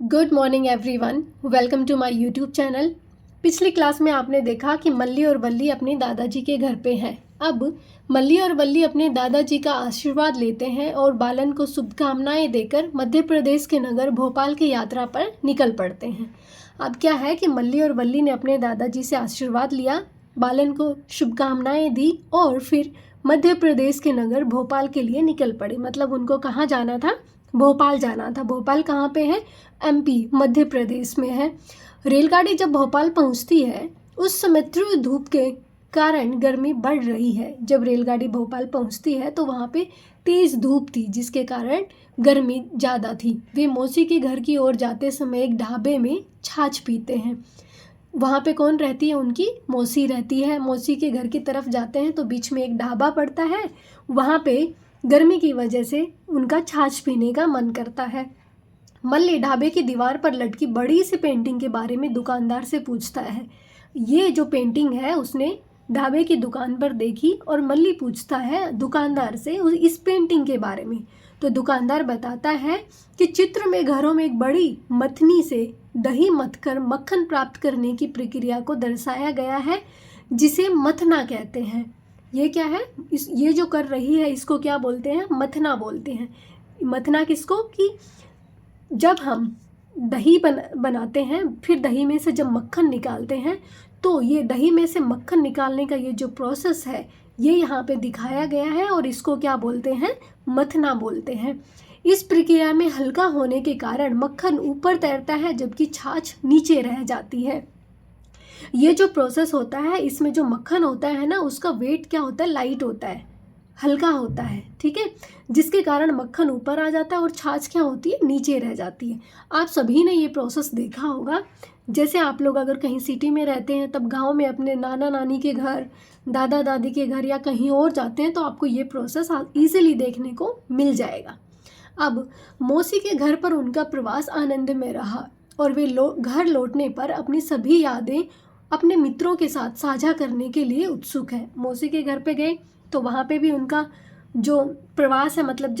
Good morning everyone, welcome to my YouTube channel. पिछली class में आपने देखा कि मल्ली और वल्ली अपने दादाजी के घर पे हैं। अब मल्ली और वल्ली अपने दादाजी का आशीर्वाद लेते हैं और बालन को शुभकामनाएं देकर मध्य प्रदेश के नगर भोपाल की यात्रा पर निकल पड़ते हैं। अब क्या है कि मल्ली और वल्ली ने अपने दादाजी से आशीर्वाद लिया, बालन को शुभकामनाएं दी और फिर मध्य प्रदेश के नगर भोपाल के लिए निकल पड़े। मतलब उनको कहाँ जाना था? भोपाल जाना था। भोपाल कहाँ पे है? एमपी, मध्य प्रदेश में है। रेलगाड़ी जब भोपाल पहुंचती है उस समय तीव्र धूप के कारण गर्मी बढ़ रही है। जब रेलगाड़ी भोपाल पहुंचती है तो वहाँ पे तेज़ धूप थी जिसके कारण गर्मी ज़्यादा थी। वे मौसी के घर की ओर जाते समय एक ढाबे में छाछ पीते हैं। वहाँ पे कौन रहती है? उनकी मौसी रहती है। मौसी के घर की तरफ जाते हैं तो बीच में एक ढाबा पड़ता है। वहाँ पे गर्मी की वजह से उनका छाछ पीने का मन करता है। मल्ली ढाबे की दीवार पर लटकी बड़ी सी पेंटिंग के बारे में दुकानदार से पूछता है। ये जो पेंटिंग है उसने ढाबे की दुकान पर देखी और मल्ली पूछता है दुकानदार से इस पेंटिंग के बारे में। तो दुकानदार बताता है कि चित्र में घरों में एक बड़ी मथनी से दही मथकर मक्खन प्राप्त करने की प्रक्रिया को दर्शाया गया है, जिसे मथना कहते हैं। ये क्या है? ये जो कर रही है इसको क्या बोलते हैं? मथना बोलते हैं। मथना किसको? कि जब हम दही बनाते हैं फिर दही में से जब मक्खन निकालते हैं तो ये दही में से मक्खन निकालने का ये जो प्रोसेस है ये यहाँ पे दिखाया गया है और इसको क्या बोलते हैं? मथना बोलते हैं। इस प्रक्रिया में हल्का होने के कारण मक्खन ऊपर तैरता है जबकि छाछ नीचे रह जाती है। ये जो प्रोसेस होता है इसमें जो मक्खन होता है ना उसका वेट क्या होता है? लाइट होता है, हल्का होता है, ठीक है, जिसके कारण मक्खन ऊपर आ जाता है और छाछ क्या होती है? नीचे रह जाती है। आप सभी ने ये प्रोसेस देखा होगा। जैसे आप लोग अगर कहीं सिटी में रहते हैं तब गांव में अपने नाना नानी के घर, दादा दादी के घर या कहीं और जाते हैं तो आपको ये प्रोसेस ईजिली देखने को मिल जाएगा। अब मौसी के घर पर उनका प्रवास आनंद में रहा और वे घर लौटने पर अपनी सभी यादें अपने मित्रों के साथ साझा करने के लिए उत्सुक है। मौसी के घर पे गए तो वहाँ पे भी उनका जो प्रवास है, मतलब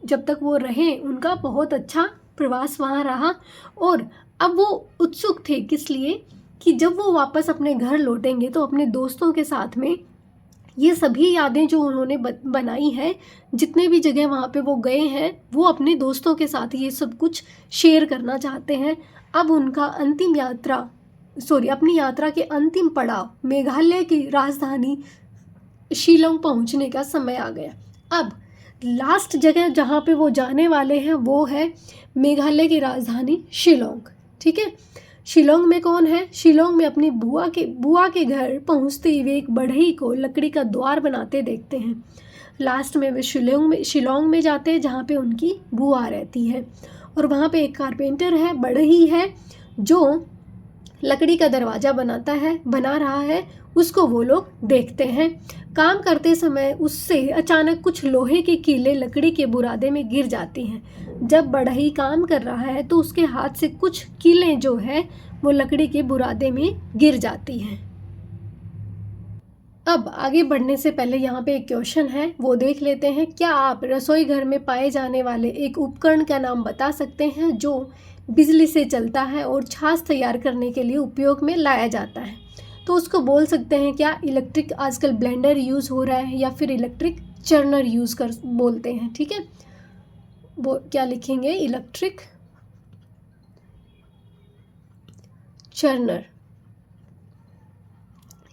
जब तक वो रहे उनका बहुत अच्छा प्रवास वहाँ रहा। और अब वो उत्सुक थे किस लिए? कि जब वो वापस अपने घर लौटेंगे तो अपने दोस्तों के साथ में ये सभी यादें जो उन्होंने बनाई हैं, जितने भी जगह वहाँ पे वो गए हैं, वो अपने दोस्तों के साथ ये सब कुछ शेयर करना चाहते हैं। अब उनका अपनी यात्रा के अंतिम पड़ाव मेघालय की राजधानी शिलोंग पहुंचने का समय आ गया। अब लास्ट जगह जहाँ पे वो जाने वाले हैं वो है मेघालय की राजधानी शिलोंग, ठीक है। शिलोंग में कौन है? शिलोंग में अपनी बुआ के घर पहुँचते ही वे एक बढ़ई को लकड़ी का द्वार बनाते देखते हैं। लास्ट में वे शिलोंग में जाते हैं जहाँ पे उनकी बुआ रहती है और वहाँ पे एक कारपेंटर है, बढ़ई है, जो लकड़ी का दरवाज़ा बना रहा है। उसको वो लोग देखते हैं। काम करते समय उससे अचानक कुछ लोहे के कीले लकड़ी के बुरादे में गिर जाती हैं। जब बढ़ई काम कर रहा है तो उसके हाथ से कुछ कीलें जो है वो लकड़ी के बुरादे में गिर जाती हैं। अब आगे बढ़ने से पहले यहाँ पे एक क्वेश्चन है, वो देख लेते हैं। क्या आप रसोई घर में पाए जाने वाले एक उपकरण का नाम बता सकते हैं जो बिजली से चलता है और छाछ तैयार करने के लिए उपयोग में लाया जाता है? तो उसको बोल सकते हैं क्या? इलेक्ट्रिक, आजकल ब्लेंडर यूज़ हो रहा है, या फिर इलेक्ट्रिक चर्नर बोलते हैं, ठीक है। वो क्या लिखेंगे? इलेक्ट्रिक चर्नर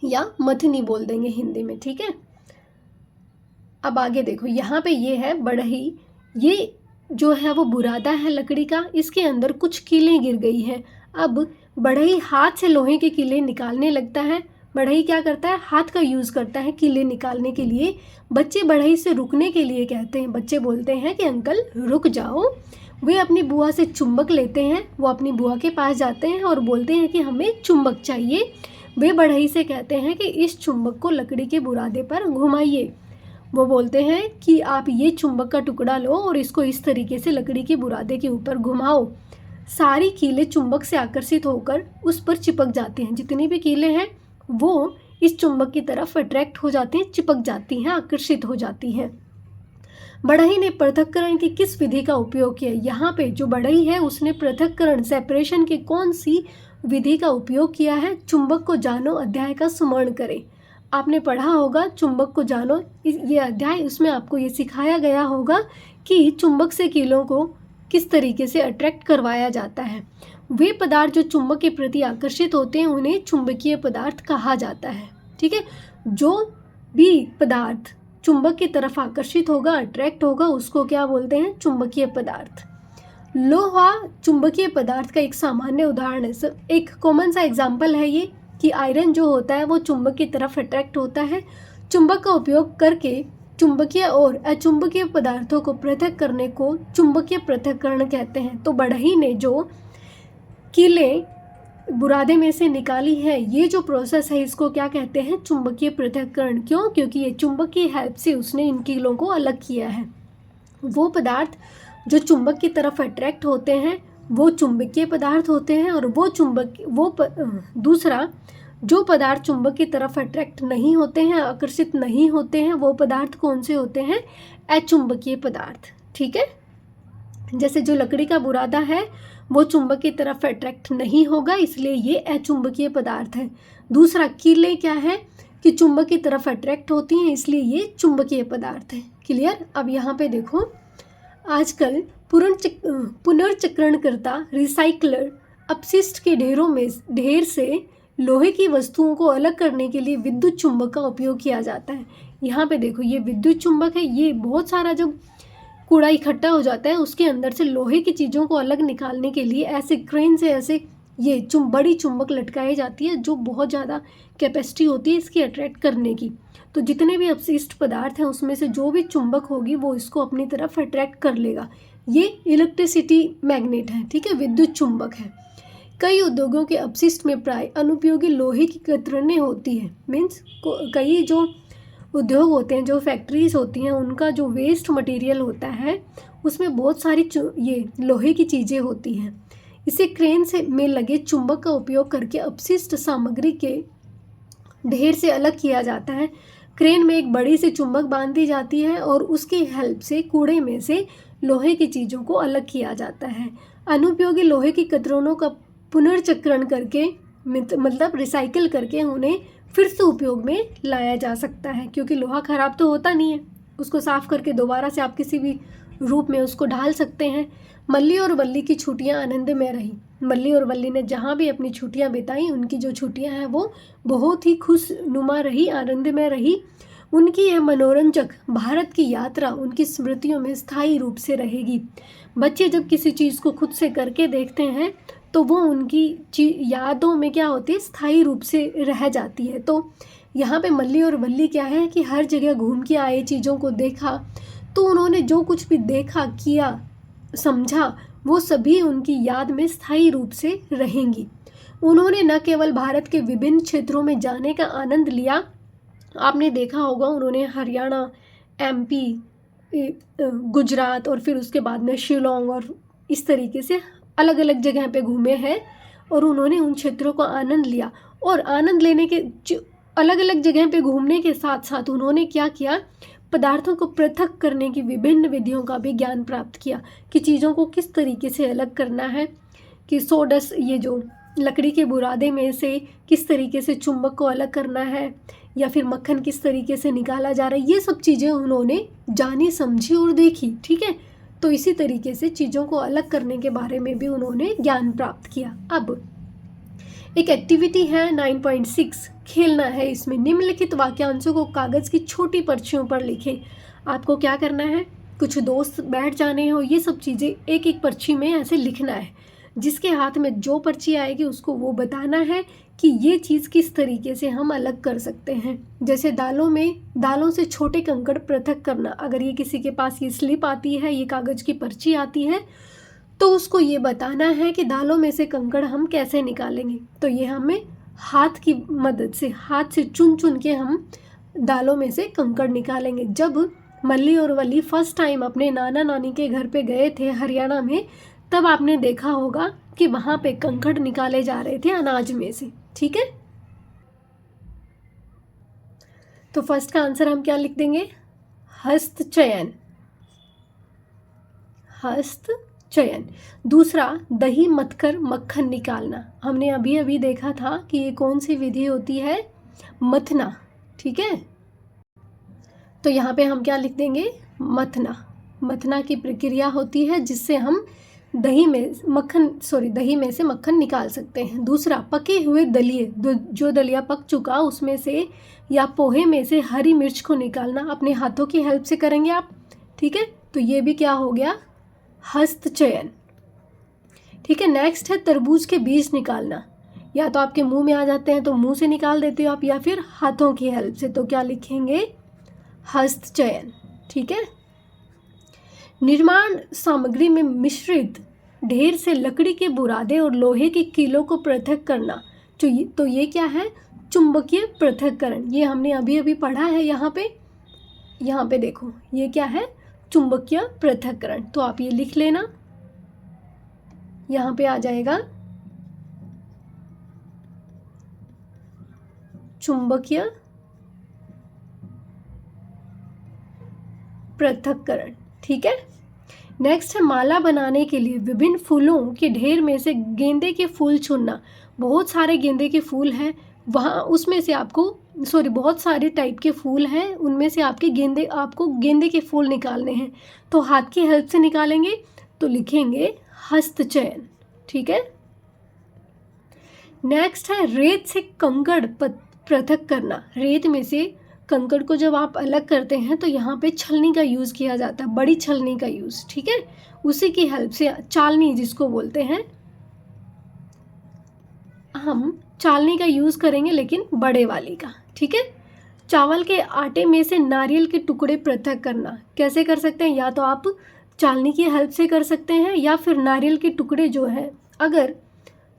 या मथनी बोल देंगे हिंदी में, ठीक है। अब आगे देखो, यहाँ पे ये है बढ़ई। ये जो है वो बुरादा है लकड़ी का, इसके अंदर कुछ कीलें गिर गई हैं। अब बढ़ई हाथ से लोहे के कीले निकालने लगता है। बढ़ई क्या करता है? हाथ का यूज़ करता है कीले निकालने के लिए। बच्चे बढ़ई से रुकने के लिए कहते हैं। बच्चे बोलते हैं कि अंकल रुक जाओ। वे अपनी बुआ से चुंबक लेते हैं। वो अपनी बुआ के पास जाते हैं और बोलते हैं कि हमें चुंबक चाहिए। वे बढ़ई से कहते हैं कि इस चुंबक को लकड़ी के बुरादे पर घुमाइए। वो बोलते हैं कि आप ये चुंबक का टुकड़ा लो और इसको इस तरीके से लकड़ी के बुरादे के ऊपर घुमाओ। सारी कीलें चुंबक से आकर्षित होकर उस पर चिपक जाते हैं। जितनी भी कीलें हैं वो इस चुंबक की तरफ अट्रैक्ट हो जाती हैं, चिपक जाती हैं, आकर्षित हो जाती हैं। बढ़ई ने पृथक्करण की किस विधि का उपयोग किया? यहाँ पे जो बढ़ई है उसने पृथक्करण सेपरेशन की कौन सी विधि का उपयोग किया है? चुंबक को जानो अध्याय का स्मरण करें। आपने पढ़ा होगा चुंबक को जानो ये अध्याय, उसमें आपको ये सिखाया गया होगा कि चुंबक से कीलों को किस तरीके से अट्रैक्ट करवाया जाता है। वे पदार्थ जो चुंबक के प्रति आकर्षित होते हैं उन्हें चुंबकीय पदार्थ कहा जाता है। ठीक है, जो भी पदार्थ चुंबक की तरफ आकर्षित होगा, अट्रैक्ट होगा, उसको क्या बोलते हैं? चुंबकीय पदार्थ। लोहा चुंबकीय पदार्थ का एक सामान्य उदाहरण है। एक कॉमन सा एग्जाम्पल है ये कि आयरन जो होता है वो चुंबक की तरफ अट्रैक्ट होता है। चुंबक का उपयोग करके चुंबकीय और अचुंबकीय पदार्थों को पृथक करने को चुंबकीय पृथक्करण कहते हैं। तो बढ़ई ने जो कीलें बुरादे में से निकाली है, ये जो प्रोसेस है इसको क्या कहते हैं? चुंबकीय पृथक्करण। क्यों? क्योंकि ये चुंबक की हेल्प से उसने इन कीलों को अलग किया है। वो पदार्थ जो चुंबक की तरफ अट्रैक्ट होते हैं वो चुंबकीय पदार्थ होते हैं, और दूसरा जो पदार्थ चुंबक की तरफ अट्रैक्ट नहीं होते हैं, आकर्षित नहीं होते हैं, वो पदार्थ कौन से होते हैं? अचुंबकीय पदार्थ। ठीक है, जैसे जो लकड़ी का बुरादा है वो चुंबक की तरफ अट्रैक्ट नहीं होगा, इसलिए ये अचुंबकीय पदार्थ है। दूसरा कीलें क्या है कि चुंबक की तरफ अट्रैक्ट होती हैं, इसलिए ये चुंबकीय पदार्थ है। क्लियर? अब यहाँ पे देखो, आजकल पुनर्चक्रणकर्ता रिसाइकलर अपशिष्ट के ढेर से लोहे की वस्तुओं को अलग करने के लिए विद्युत चुंबक का उपयोग किया जाता है। यहाँ पे देखो, ये विद्युत चुंबक है। ये बहुत सारा जब कूड़ा इकट्ठा हो जाता है उसके अंदर से लोहे की चीज़ों को अलग निकालने के लिए ऐसे क्रेन से ऐसे ये बड़ी चुंबक लटकाई जाती है, जो बहुत ज़्यादा कैपेसिटी होती है इसकी अट्रैक्ट करने की। तो जितने भी अपशिष्ट पदार्थ हैं उसमें से जो भी चुंबक होगी वो इसको अपनी तरफ अट्रैक्ट कर लेगा। ये इलेक्ट्रिसिटी मैग्नेट है। ठीक है, विद्युत चुंबक है। कई उद्योगों के अपशिष्ट में प्राय अनुपयोगी लोहे की कतरनें होती हैं। मीन्स कई जो उद्योग होते हैं, जो फैक्ट्रीज होती हैं, उनका जो वेस्ट मटेरियल होता है उसमें बहुत सारी ये लोहे की चीज़ें होती हैं। इसे क्रेन में लगे चुंबक का उपयोग करके अपशिष्ट सामग्री के ढेर से अलग किया जाता है। क्रेन में एक बड़ी सी चुंबक बांध दी जाती है और उसकी हेल्प से कूड़े में से लोहे की चीज़ों को अलग किया जाता है। अनुपयोगी लोहे की कतरनों का पुनर्चक्रण करके, मतलब रिसाइकिल करके, उन्हें फिर से उपयोग में लाया जा सकता है, क्योंकि लोहा खराब तो होता नहीं है, उसको साफ करके दोबारा से आप किसी भी रूप में उसको ढाल सकते हैं। मल्ली और वल्ली की छुट्टियां आनंद में रही। मल्ली और वल्ली ने जहाँ भी अपनी छुट्टियां बिताई, उनकी जो छुट्टियां हैं वो बहुत ही खुशनुमा रही, आनंद में रही। उनकी यह मनोरंजक भारत की यात्रा उनकी स्मृतियों में स्थायी रूप से रहेगी। बच्चे जब किसी चीज़ को खुद से करके देखते हैं तो वो उनकी यादों में क्या होती है? स्थायी रूप से रह जाती है। तो यहाँ पे मल्ली और वल्ली क्या है कि हर जगह घूम के आए, चीज़ों को देखा, तो उन्होंने जो कुछ भी देखा, किया, समझा, वो सभी उनकी याद में स्थायी रूप से रहेंगी। उन्होंने न केवल भारत के विभिन्न क्षेत्रों में जाने का आनंद लिया, आपने देखा होगा उन्होंने हरियाणा, एमपी, गुजरात और फिर उसके बाद में शिलोंग और इस तरीके से अलग अलग जगह पे घूमे हैं, और उन्होंने उन क्षेत्रों का आनंद लिया। और आनंद लेने के अलग अलग जगह पे घूमने के साथ साथ उन्होंने क्या किया? पदार्थों को पृथक करने की विभिन्न विधियों का भी ज्ञान प्राप्त किया कि चीज़ों को किस तरीके से अलग करना है, कि सोडस, ये जो लकड़ी के बुरादे में से किस तरीके से चुंबक को अलग करना है, या फिर मक्खन किस तरीके से निकाला जा रहा है। ये सब चीज़ें उन्होंने जानी, समझी और देखी। ठीक है, तो इसी तरीके से चीज़ों को अलग करने के बारे में भी उन्होंने ज्ञान प्राप्त किया। अब एक एक्टिविटी है 9.6, खेलना है। इसमें निम्नलिखित वाक्यांशों को कागज़ की छोटी पर्चियों पर लिखें। आपको क्या करना है? कुछ दोस्त बैठ जाने हो, ये सब चीज़ें एक एक पर्ची में ऐसे लिखना है। जिसके हाथ में जो पर्ची आएगी उसको वो बताना है कि ये चीज़ किस तरीके से हम अलग कर सकते हैं। जैसे दालों से छोटे कंकड़ पृथक करना। अगर ये किसी के पास ये स्लिप आती है, ये कागज़ की पर्ची आती है, तो उसको ये बताना है कि दालों में से कंकड़ हम कैसे निकालेंगे। तो ये हमें हाथ की मदद से, हाथ से चुन चुन के हम दालों में से कंकड़ निकालेंगे। जब मल्ली और वल्ली फर्स्ट टाइम अपने नाना नानी के घर पे गए थे हरियाणा में, तब आपने देखा होगा कि वहाँ पे कंकड़ निकाले जा रहे थे अनाज में से। ठीक है, तो फर्स्ट का आंसर हम क्या लिख देंगे? हस्तचयन। हस्त चयन। दूसरा, दही मथकर मक्खन निकालना। हमने अभी अभी देखा था कि ये कौन सी विधि होती है, मथना। ठीक है, तो यहाँ पे हम क्या लिख देंगे, मथना। मथना की प्रक्रिया होती है जिससे हम दही में से मक्खन निकाल सकते हैं। दूसरा, पके हुए दलिए, जो दलिया पक चुका उसमें से या पोहे में से हरी मिर्च को निकालना। अपने हाथों की हेल्प से करेंगे आप। ठीक है, तो ये भी क्या हो गया, हस्त चयन। ठीक है, नेक्स्ट है तरबूज के बीज निकालना। या तो आपके मुंह में आ जाते हैं तो मुंह से निकाल देते हो आप, या फिर हाथों की हेल्प से, तो क्या लिखेंगे, हस्त चयन। ठीक है, निर्माण सामग्री में मिश्रित ढेर से लकड़ी के बुरादे और लोहे के कीलों को पृथक करना। तो ये क्या है, चुंबकीय पृथक्करण। ये हमने अभी अभी पढ़ा है। यहाँ पे देखो, ये क्या है, चुंबकीय पृथक्करण। तो आप ये लिख लेना, यहाँ पे आ जाएगा चुंबकीय पृथक्करण। ठीक है, नेक्स्ट है माला बनाने के लिए विभिन्न फूलों के ढेर में से गेंदे के फूल चुनना। बहुत सारे गेंदे के फूल हैं, उसमें से बहुत सारे टाइप के फूल हैं, उनमें से आपको गेंदे के फूल निकालने हैं। तो हाथ की हेल्प से निकालेंगे, तो लिखेंगे हस्त चयन। ठीक है, नेक्स्ट है रेत से कंकड़ पृथक करना। रेत में से कंकड़ को जब आप अलग करते हैं तो यहाँ पे छलनी का यूज़ किया जाता है, बड़ी छलनी का यूज़। ठीक है, उसी की हेल्प से, चालनी जिसको बोलते हैं, हम चालनी का यूज़ करेंगे लेकिन बड़े वाली का। ठीक है, चावल के आटे में से नारियल के टुकड़े पृथक करना। कैसे कर सकते हैं, या तो आप चालनी की हेल्प से कर सकते हैं, या फिर नारियल के टुकड़े जो हैं अगर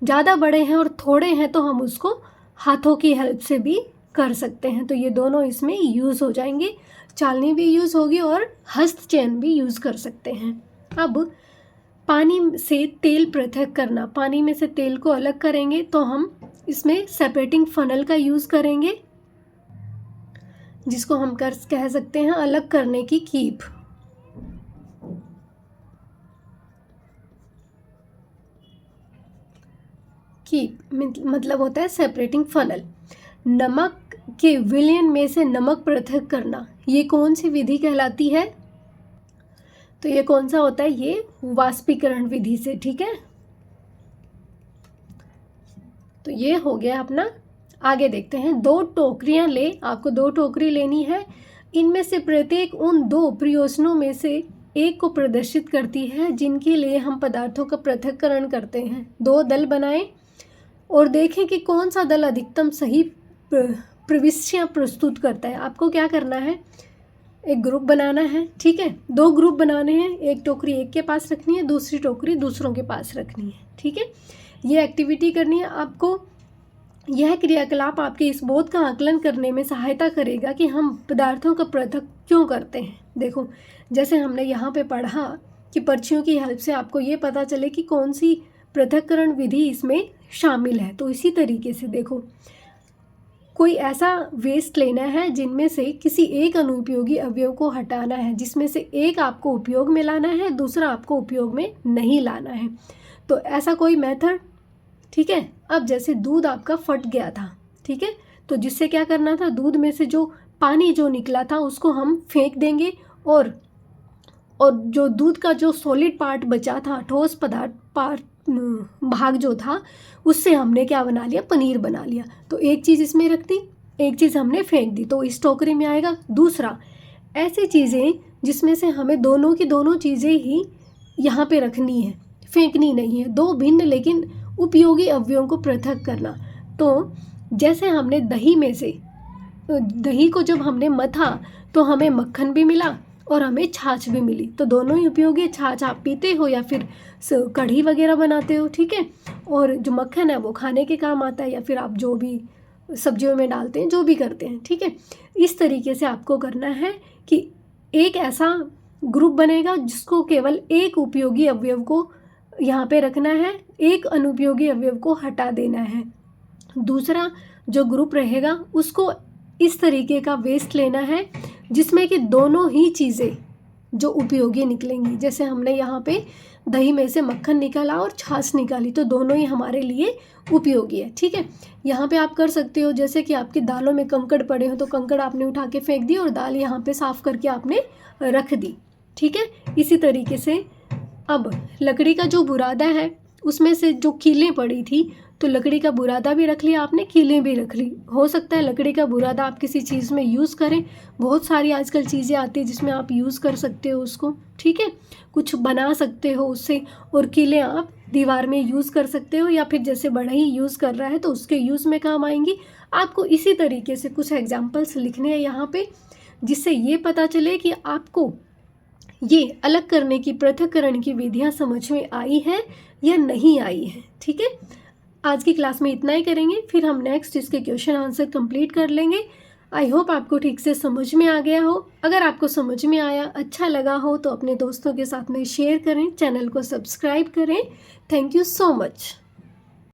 ज़्यादा बड़े हैं और थोड़े हैं तो हम उसको हाथों की हेल्प से भी कर सकते हैं। तो ये दोनों इसमें यूज़ हो जाएंगे, चालनी भी यूज़ होगी और हस्त चयन भी यूज़ कर सकते हैं। अब पानी से तेल पृथक करना। पानी में से तेल को अलग करेंगे तो हम इसमें सेपरेटिंग फनल का यूज़ करेंगे, जिसको हम कह सकते हैं अलग करने की कीप। मतलब होता है सेपरेटिंग फनल। नमक के विलयन में से नमक पृथक करना, ये कौन सी विधि कहलाती है, तो ये कौन सा होता है, ये वाष्पीकरण विधि से। ठीक है, तो ये हो गया अपना। आगे देखते हैं, 2 टोकरियां ले, आपको 2 टोकरी लेनी है। इनमें से प्रत्येक उन 2 प्रयोजनों में से एक को प्रदर्शित करती है जिनके लिए हम पदार्थों का पृथक्करण करते हैं। 2 दल बनाएं और देखें कि कौन सा दल अधिकतम सही प्रविष्टियाँ प्रस्तुत करता है। आपको क्या करना है, एक ग्रुप बनाना है। ठीक है, 2 ग्रुप बनाने हैं, एक टोकरी एक के पास रखनी है, दूसरी टोकरी दूसरों के पास रखनी है। ठीक है, ये एक्टिविटी करनी है आपको। यह क्रियाकलाप आपके इस बोध का आकलन करने में सहायता करेगा कि हम पदार्थों का पृथक क्यों करते हैं। देखो, जैसे हमने यहाँ पे पढ़ा कि पर्चियों की हेल्प से आपको ये पता चले कि कौन सी पृथक्करण विधि इसमें शामिल है। तो इसी तरीके से देखो, कोई ऐसा वेस्ट लेना है जिनमें से किसी एक अनुपयोगी अवयव को हटाना है, जिसमें से एक आपको उपयोग में लाना है, दूसरा आपको उपयोग में नहीं लाना है। तो ऐसा कोई मेथड। ठीक है, अब जैसे दूध आपका फट गया था, ठीक है, तो जिससे क्या करना था, दूध में से जो पानी जो निकला था उसको हम फेंक देंगे, और जो दूध का जो सॉलिड पार्ट बचा था, ठोस भाग जो था, उससे हमने क्या बना लिया, पनीर बना लिया। तो एक चीज़ इसमें रख दी, एक चीज़ हमने फेंक दी, तो इस टोकरी में आएगा। दूसरा, ऐसी चीज़ें जिसमें से हमें दोनों की दोनों चीज़ें ही यहाँ पे रखनी है, फेंकनी नहीं है। 2 भिन्न लेकिन उपयोगी अवयवों को पृथक करना। तो जैसे हमने दही को जब हमने मथा तो हमें मक्खन भी मिला और हमें छाछ भी मिली। तो दोनों ही उपयोगी। छाछ आप पीते हो या फिर कढ़ी वगैरह बनाते हो। ठीक है, और जो मक्खन है वो खाने के काम आता है, या फिर आप जो भी सब्जियों में डालते हैं, जो भी करते हैं। ठीक है, इस तरीके से आपको करना है कि एक ऐसा ग्रुप बनेगा जिसको केवल एक उपयोगी अवयव को यहाँ पे रखना है, एक अनुपयोगी अवयव को हटा देना है। दूसरा जो ग्रुप रहेगा उसको इस तरीके का वेस्ट लेना है जिसमें कि दोनों ही चीज़ें जो उपयोगी निकलेंगी। जैसे हमने यहाँ पे दही में से मक्खन निकाला और छाछ निकाली, तो दोनों ही हमारे लिए उपयोगी है। ठीक है, यहाँ पे आप कर सकते हो जैसे कि आपकी दालों में कंकड़ पड़े हो तो कंकड़ आपने उठा के फेंक दी और दाल यहाँ पे साफ़ करके आपने रख दी। ठीक है, इसी तरीके से अब लकड़ी का जो बुरादा है उसमें से जो कीलें पड़ी थी, तो लकड़ी का बुरादा भी रख लिया आपने, कीलें भी रख ली। हो सकता है लकड़ी का बुरादा आप किसी चीज़ में यूज़ करें, बहुत सारी आजकल चीज़ें आती हैं जिसमें आप यूज़ कर सकते हो उसको। ठीक है, कुछ बना सकते हो उससे, और कीलें आप दीवार में यूज़ कर सकते हो, या फिर जैसे बढ़ई यूज़ कर रहा है तो उसके यूज़ में काम आएंगी। आपको इसी तरीके से कुछ एग्जाम्पल्स लिखने हैं यहाँ पे, जिससे ये पता चले कि आपको ये अलग करने की, पृथक्करण की विधियाँ समझ में आई है या नहीं आई है। ठीक है, आज की क्लास में इतना ही करेंगे, फिर हम नेक्स्ट इसके क्वेश्चन आंसर कंप्लीट कर लेंगे। आई होप आपको ठीक से समझ में आ गया हो। अगर आपको समझ में आया, अच्छा लगा हो तो अपने दोस्तों के साथ में शेयर करें, चैनल को सब्सक्राइब करें। Thank you so much.